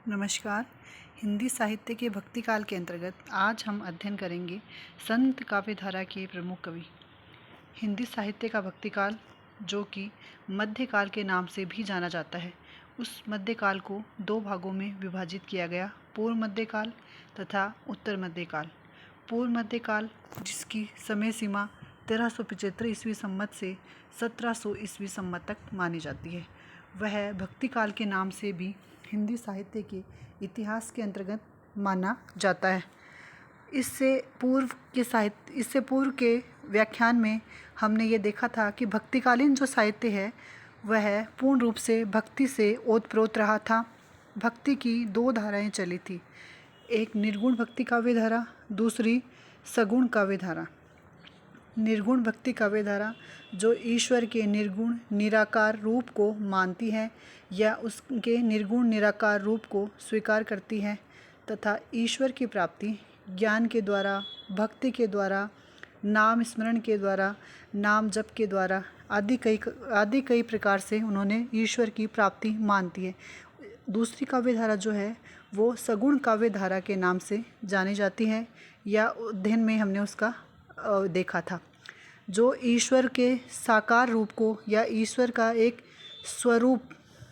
नमस्कार। हिंदी साहित्य के भक्ति काल के अंतर्गत आज हम अध्ययन करेंगे संत काव्यधारा के प्रमुख कवि। हिंदी साहित्य का भक्ति काल, जो कि मध्यकाल के नाम से भी जाना जाता है, उस मध्यकाल को दो भागों में विभाजित किया गया, पूर्व मध्यकाल तथा उत्तर मध्यकाल। पूर्व मध्यकाल, जिसकी समय सीमा 1375 ईस्वी संवत से 1700 ईस्वी संवत तक मानी जाती है, वह भक्ति काल के नाम से भी हिंदी साहित्य के इतिहास के अंतर्गत माना जाता है। इससे पूर्व के व्याख्यान में हमने ये देखा था कि भक्तिकालीन जो साहित्य है वह पूर्ण रूप से भक्ति से ओतप्रोत रहा था। भक्ति की दो धाराएं चली थी, एक निर्गुण भक्ति काव्य धारा, दूसरी सगुण काव्य धारा। निर्गुण भक्ति काव्य धारा जो ईश्वर के निर्गुण निराकार रूप को मानती है या उसके निर्गुण निराकार रूप को स्वीकार करती है तथा ईश्वर की प्राप्ति ज्ञान के द्वारा, भक्ति के द्वारा, नाम स्मरण के द्वारा, नाम जप के द्वारा आदि कई प्रकार से उन्होंने ईश्वर की प्राप्ति मानती है। दूसरी काव्य धारा जो है वो सगुण काव्य धारा के नाम से जानी जाती है, या अध्ययन में हमने उसका देखा था, जो ईश्वर के साकार रूप को या ईश्वर का एक स्वरूप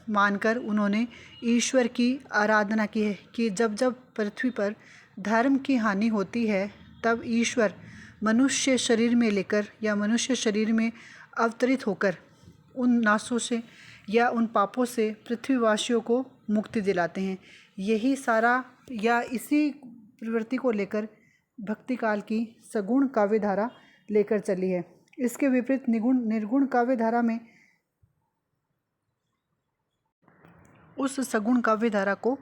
मानकर उन्होंने ईश्वर की आराधना की है कि जब जब पृथ्वी पर धर्म की हानि होती है तब ईश्वर मनुष्य शरीर में लेकर या मनुष्य शरीर में अवतरित होकर उन नाशों से या उन पापों से पृथ्वीवासियों को मुक्ति दिलाते हैं। यही सारा या इसी प्रवृत्ति को लेकर भक्ति काल की सगुण काव्य धारा लेकर चली है। इसके विपरीत निर्गुण काव्य धारा में उस सगुण काव्य धारा को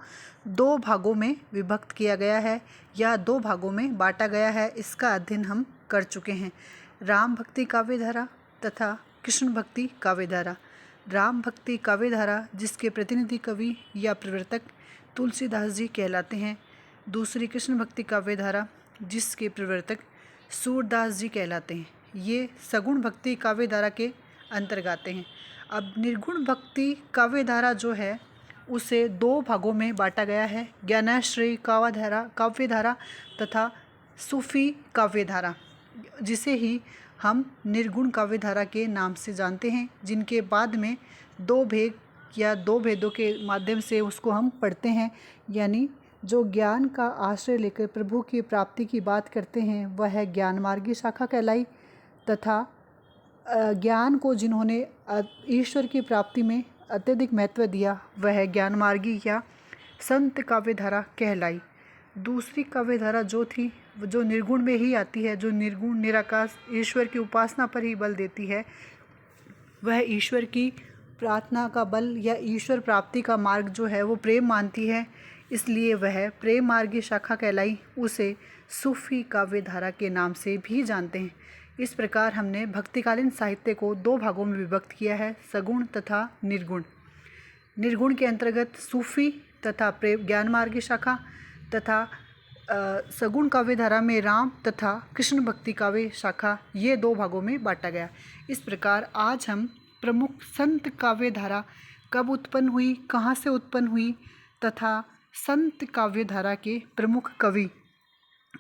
दो भागों में विभक्त किया गया है या दो भागों में बांटा गया है। इसका अध्ययन हम कर चुके हैं। राम भक्ति काव्य धारा तथा कृष्ण भक्ति काव्य धारा। राम भक्ति काव्य धारा जिसके प्रतिनिधि कवि या प्रवर्तक तुलसीदास जी कहलाते हैं। दूसरी कृष्ण भक्ति काव्य धारा जिसके प्रवर्तक सूरदास जी कहलाते हैं। ये सगुण भक्ति काव्य धारा के अंतर्गत आते हैं। अब निर्गुण भक्ति काव्य धारा जो है उसे दो भागों में बांटा गया है, ज्ञानाश्रयी काव्य धारा तथा सूफी काव्य धारा, जिसे ही हम निर्गुण काव्य धारा के नाम से जानते हैं, जिनके बाद में दो भेदों के माध्यम से उसको हम पढ़ते हैं। यानी जो ज्ञान का आश्रय लेकर प्रभु की प्राप्ति की बात करते हैं वह ज्ञान मार्गी शाखा कहलाई, तथा ज्ञान को जिन्होंने ईश्वर की प्राप्ति में अत्यधिक महत्व दिया वह ज्ञान मार्गी या संत काव्य धारा कहलाई। दूसरी काव्य धारा जो थी, जो निर्गुण में ही आती है, जो निर्गुण निराकार ईश्वर की उपासना पर ही बल देती है, वह ईश्वर की प्रार्थना का बल या ईश्वर प्राप्ति का मार्ग जो है वो प्रेम मानती है, इसलिए वह प्रेम मार्गी शाखा कहलाई। उसे सूफी काव्य धारा के नाम से भी जानते हैं। इस प्रकार हमने भक्तिकालीन साहित्य को दो भागों में विभक्त किया है, सगुण तथा निर्गुण। निर्गुण के अंतर्गत सूफी तथा ज्ञान मार्गी शाखा तथा सगुण काव्य धारा में राम तथा कृष्ण भक्ति काव्य शाखा, ये दो भागों में बांटा गया। इस प्रकार आज हम प्रमुख संत काव्य धारा कब उत्पन्न हुई, कहाँ से उत्पन्न हुई तथा संत काव्य धारा के प्रमुख कवि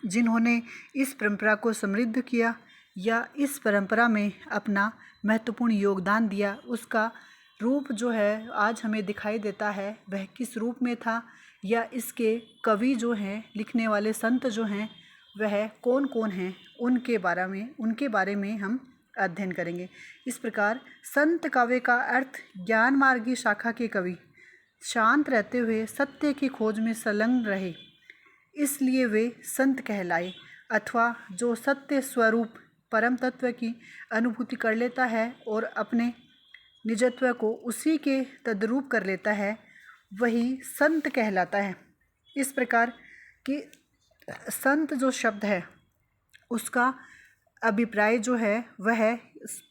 जिन्होंने इस परंपरा को समृद्ध किया या इस परंपरा में अपना महत्वपूर्ण योगदान दिया, उसका रूप जो है आज हमें दिखाई देता है, वह किस रूप में था, या इसके कवि जो हैं, लिखने वाले संत जो हैं, वह कौन कौन हैं, उनके बारे में हम अध्ययन करेंगे। इस प्रकार संत काव्य का अर्थ ज्ञान मार्गी शाखा के कवि शांत रहते हुए सत्य की खोज में संलग्न रहे, इसलिए वे संत कहलाए, अथवा जो सत्य स्वरूप परम तत्व की अनुभूति कर लेता है और अपने निजत्व को उसी के तद्रूप कर लेता है, वही संत कहलाता है। इस प्रकार कि संत जो शब्द है उसका अभिप्राय जो है वह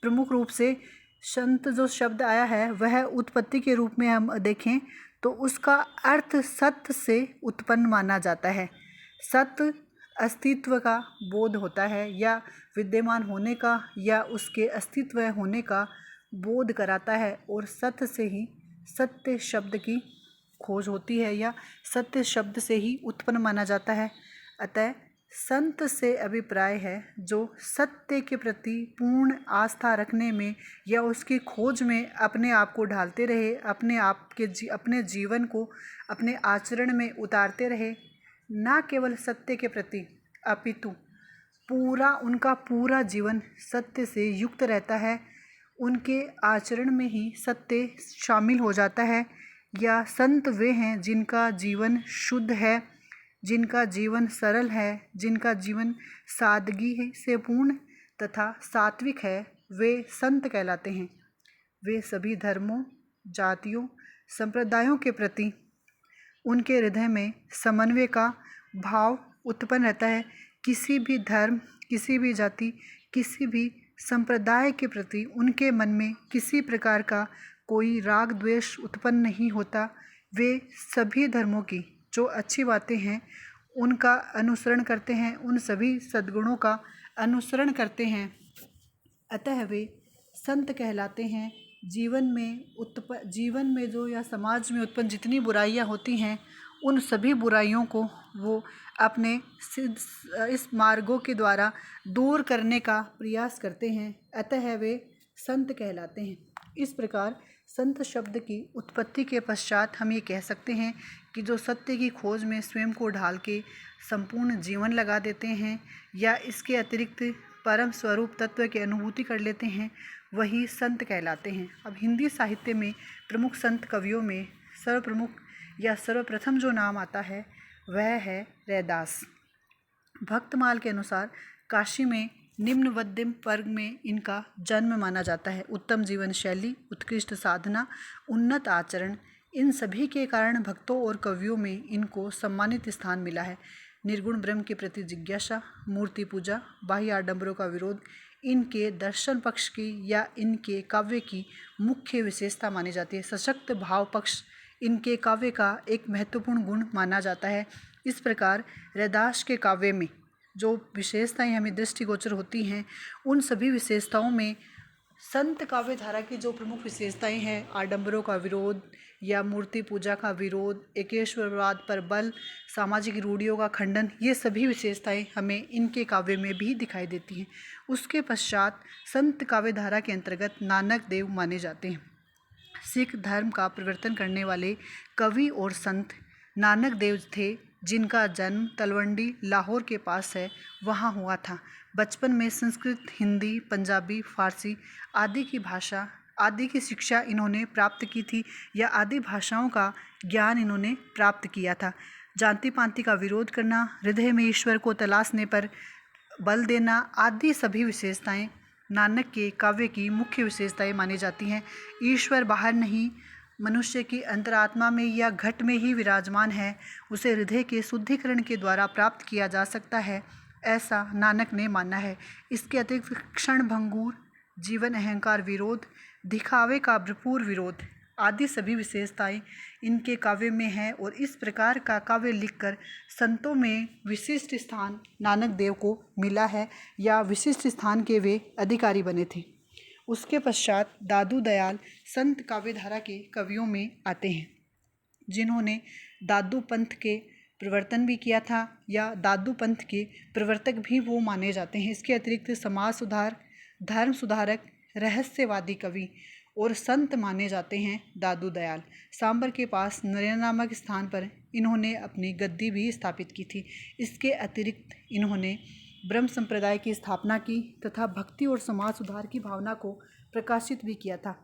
प्रमुख रूप से, संत जो शब्द आया है वह उत्पत्ति के रूप में हम देखें तो उसका अर्थ सत्य से उत्पन्न माना जाता है। सत्य अस्तित्व का बोध होता है या विद्यमान होने का या उसके अस्तित्व होने का बोध कराता है, और सत्य से ही सत्य शब्द की खोज होती है या सत्य शब्द से ही उत्पन्न माना जाता है। अतः संत से अभिप्राय है जो सत्य के प्रति पूर्ण आस्था रखने में या उसकी खोज में अपने आप को ढालते रहे, अपने जीवन को अपने आचरण में उतारते रहे। न केवल सत्य के प्रति अपितु उनका पूरा जीवन सत्य से युक्त रहता है। उनके आचरण में ही सत्य शामिल हो जाता है। या संत वे हैं जिनका जीवन शुद्ध है, जिनका जीवन सरल है, जिनका जीवन सादगी से पूर्ण तथा सात्विक है, वे संत कहलाते हैं। वे सभी धर्मों, जातियों, संप्रदायों के प्रति उनके हृदय में समन्वय का भाव उत्पन्न रहता है। किसी भी धर्म, किसी भी जाति, किसी भी संप्रदाय के प्रति उनके मन में किसी प्रकार का कोई राग द्वेष उत्पन्न नहीं होता। वे सभी धर्मों की जो अच्छी बातें हैं उनका अनुसरण करते हैं, उन सभी सद्गुणों का अनुसरण करते हैं। अतः वे संत कहलाते हैं। जीवन में जो या समाज में उत्पन्न जितनी बुराइयां होती हैं उन सभी बुराइयों को वो अपने इस मार्गों के द्वारा दूर करने का प्रयास करते हैं। अतः वे संत कहलाते हैं। इस प्रकार संत शब्द की उत्पत्ति के पश्चात हम ये कह सकते हैं कि जो सत्य की खोज में स्वयं को ढाल के संपूर्ण जीवन लगा देते हैं या इसके अतिरिक्त परम स्वरूप तत्व की अनुभूति कर लेते हैं, वही संत कहलाते हैं। अब हिंदी साहित्य में प्रमुख संत कवियों में सर्वप्रथम जो नाम आता है वह है रैदास। भक्तमाल के अनुसार काशी में निम्न मध्यम वर्ग में इनका जन्म माना जाता है। उत्तम जीवन शैली, उत्कृष्ट साधना, उन्नत आचरण, इन सभी के कारण भक्तों और कवियों में इनको सम्मानित स्थान मिला है। निर्गुण ब्रह्म के प्रति जिज्ञासा, मूर्ति पूजा, बाह्य आडंबरों का विरोध इनके दर्शन पक्ष की या इनके काव्य की मुख्य विशेषता मानी जाती है। सशक्त भाव पक्ष इनके काव्य का एक महत्वपूर्ण गुण माना जाता है। इस प्रकार रैदास के काव्य में जो विशेषताएं हमें दृष्टिगोचर होती हैं, उन सभी विशेषताओं में संत काव्य धारा की जो प्रमुख विशेषताएं हैं, आडंबरों का विरोध या मूर्ति पूजा का विरोध, एकेश्वरवाद पर बल, सामाजिक रूढ़ियों का खंडन, ये सभी विशेषताएं हमें इनके काव्य में भी दिखाई देती हैं। उसके पश्चात संत काव्य धारा के अंतर्गत नानक देव माने जाते हैं। सिख धर्म का प्रवर्तन करने वाले कवि और संत नानक देव थे, जिनका जन्म तलवंडी लाहौर के पास है, वहाँ हुआ था। बचपन में संस्कृत, हिंदी, पंजाबी, फारसी आदि की शिक्षा इन्होंने प्राप्त की थी या आदि भाषाओं का ज्ञान इन्होंने प्राप्त किया था। जाति पाति का विरोध करना, हृदय में ईश्वर को तलाशने पर बल देना आदि सभी विशेषताएं नानक के काव्य की मुख्य विशेषताएं मानी जाती हैं। ईश्वर बाहर नहीं, मनुष्य की अंतरात्मा में या घट में ही विराजमान है, उसे हृदय के शुद्धिकरण के द्वारा प्राप्त किया जा सकता है, ऐसा नानक ने माना है। इसके अतिरिक्त क्षणभंगुर जीवन, अहंकार विरोध, दिखावे का भरपूर विरोध आदि सभी विशेषताएं इनके काव्य में हैं और इस प्रकार का काव्य लिखकर संतों में विशिष्ट स्थान नानक देव को मिला है या विशिष्ट स्थान के वे अधिकारी बने थे। उसके पश्चात दादू दयाल संत काव्यधारा के कवियों में आते हैं, जिन्होंने दादू पंथ के प्रवर्तन भी किया था या दादू पंथ के प्रवर्तक भी वो माने जाते हैं। इसके अतिरिक्त समाज सुधार, धर्म सुधारक, रहस्यवादी कवि और संत माने जाते हैं दादू दयाल। सांबर के पास नरेला नामक स्थान पर इन्होंने अपनी गद्दी भी स्थापित की थी। इसके अतिरिक्त इन्होंने ब्रह्म संप्रदाय की स्थापना की तथा भक्ति और समाज सुधार की भावना को प्रकाशित भी किया था।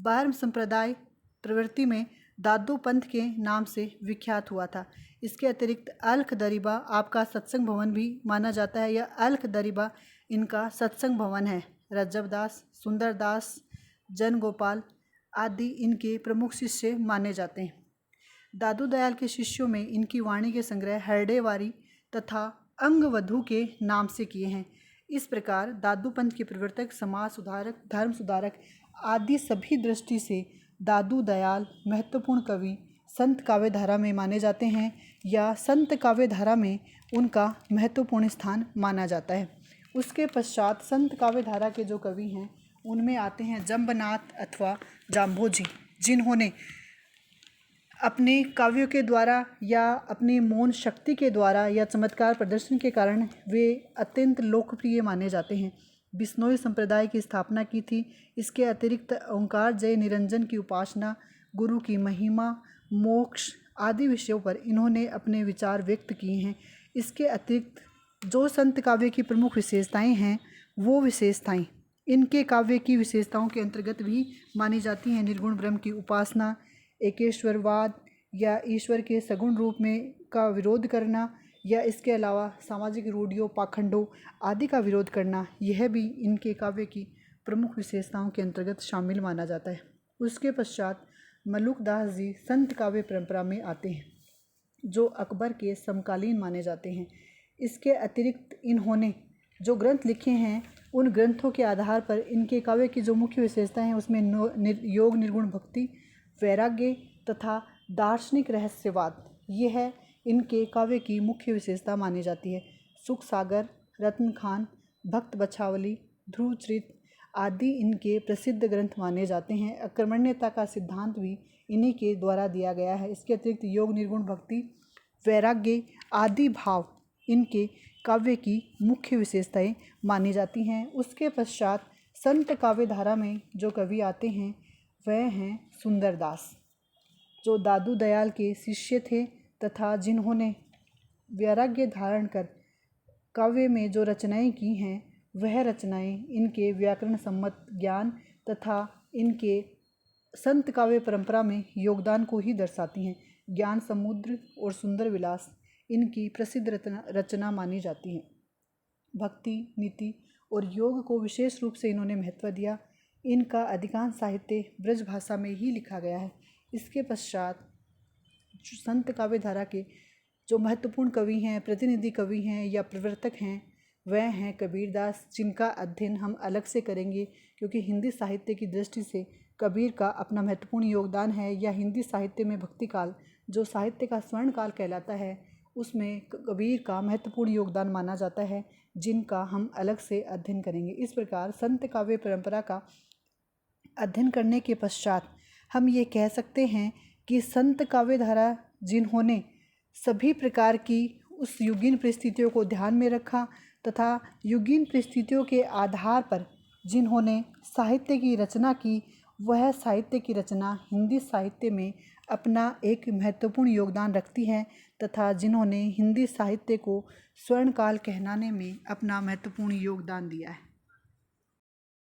ब्रह्म संप्रदाय प्रवृत्ति में दादू पंथ के नाम से विख्यात हुआ था। इसके अतिरिक्त अलख दरिबा आपका सत्संग भवन भी माना जाता है या अलख दरिबा इनका सत्संग भवन है। रज्जबदास, सुंदरदास, जन गोपाल आदि इनके प्रमुख शिष्य माने जाते हैं। दादू दयाल के शिष्यों में इनकी वाणी के संग्रह हरडेवारी तथा अंगवधू के नाम से किए हैं। इस प्रकार दादू पंथ के प्रवर्तक, समाज सुधारक, धर्म सुधारक आदि सभी दृष्टि से दादू दयाल महत्वपूर्ण कवि संत काव्य धारा में माने जाते हैं या संत काव्य धारा में उनका महत्वपूर्ण स्थान माना जाता है। उसके पश्चात संत काव्य धारा के जो कवि हैं उनमें आते हैं जंबनाथ अथवा जाम्भोजी, जिन्होंने अपने काव्यों के द्वारा या अपनी मौन शक्ति के द्वारा या चमत्कार प्रदर्शन के कारण वे अत्यंत लोकप्रिय माने जाते हैं। बिश्नोई संप्रदाय की स्थापना की थी। इसके अतिरिक्त ओंकार जय निरंजन की उपासना, गुरु की महिमा, मोक्ष आदि विषयों पर इन्होंने अपने विचार व्यक्त किए हैं। इसके अतिरिक्त जो संत काव्य की प्रमुख विशेषताएं हैं वो विशेषताएं इनके काव्य की विशेषताओं के अंतर्गत भी मानी जाती हैं। निर्गुण ब्रह्म की उपासना, एकेश्वरवाद या ईश्वर के सगुण रूप में का विरोध करना या इसके अलावा सामाजिक रूढ़ियों, पाखंडों आदि का विरोध करना, यह भी इनके काव्य की प्रमुख विशेषताओं के अंतर्गत शामिल माना जाता है। उसके पश्चात मलुकदास जी संत काव्य परंपरा में आते हैं जो अकबर के समकालीन माने जाते हैं। इसके अतिरिक्त इन्होंने जो ग्रंथ लिखे हैं उन ग्रंथों के आधार पर इनके काव्य की जो मुख्य विशेषताएं हैं उसमें योग, निर्गुण भक्ति, वैराग्य तथा दार्शनिक रहस्यवाद, यह है इनके काव्य की मुख्य विशेषता मानी जाती है। सुख सागर, रत्न खान, भक्त बछावली, ध्रुव चरित आदि इनके प्रसिद्ध ग्रंथ माने जाते हैं। अकर्मण्यता का सिद्धांत भी इन्हीं के द्वारा दिया गया है। इसके अतिरिक्त योग, निर्गुण भक्ति, वैराग्य आदि भाव इनके काव्य की मुख्य विशेषताएं मानी जाती हैं। उसके पश्चात संत काव्य धारा में जो कवि आते हैं वह हैं सुंदरदास, जो दादू दयाल के शिष्य थे तथा जिन्होंने वैराग्य धारण कर काव्य में जो रचनाएं की हैं वह रचनाएं इनके व्याकरण सम्मत ज्ञान तथा इनके संत काव्य परंपरा में योगदान को ही दर्शाती हैं। ज्ञान समुद्र और सुंदर विलास इनकी प्रसिद्ध रचना मानी जाती है। भक्ति, नीति और योग को विशेष रूप से इन्होंने महत्व दिया। इनका अधिकांश साहित्य ब्रज भाषा में ही लिखा गया है। इसके पश्चात संत काव्य धारा के जो महत्वपूर्ण कवि हैं, प्रतिनिधि कवि हैं या प्रवर्तक हैं वह हैं कबीरदास, जिनका अध्ययन हम अलग से करेंगे क्योंकि हिंदी साहित्य की दृष्टि से कबीर का अपना महत्वपूर्ण योगदान है। या हिंदी साहित्य में भक्ति काल जो साहित्य का स्वर्ण काल कहलाता है उसमें कबीर का महत्वपूर्ण योगदान माना जाता है, जिनका हम अलग से अध्ययन करेंगे। इस प्रकार संत काव्य परंपरा का अध्ययन करने के पश्चात हम ये कह सकते हैं कि संत काव्य धारा जिन्होंने सभी प्रकार की उस युगीन परिस्थितियों को ध्यान में रखा तथा युगीन परिस्थितियों के आधार पर जिन्होंने साहित्य की रचना की, वह साहित्य की रचना हिंदी साहित्य में अपना एक महत्वपूर्ण योगदान रखती है तथा जिन्होंने हिंदी साहित्य को स्वर्णकाल कहलाने में अपना महत्वपूर्ण योगदान दिया है।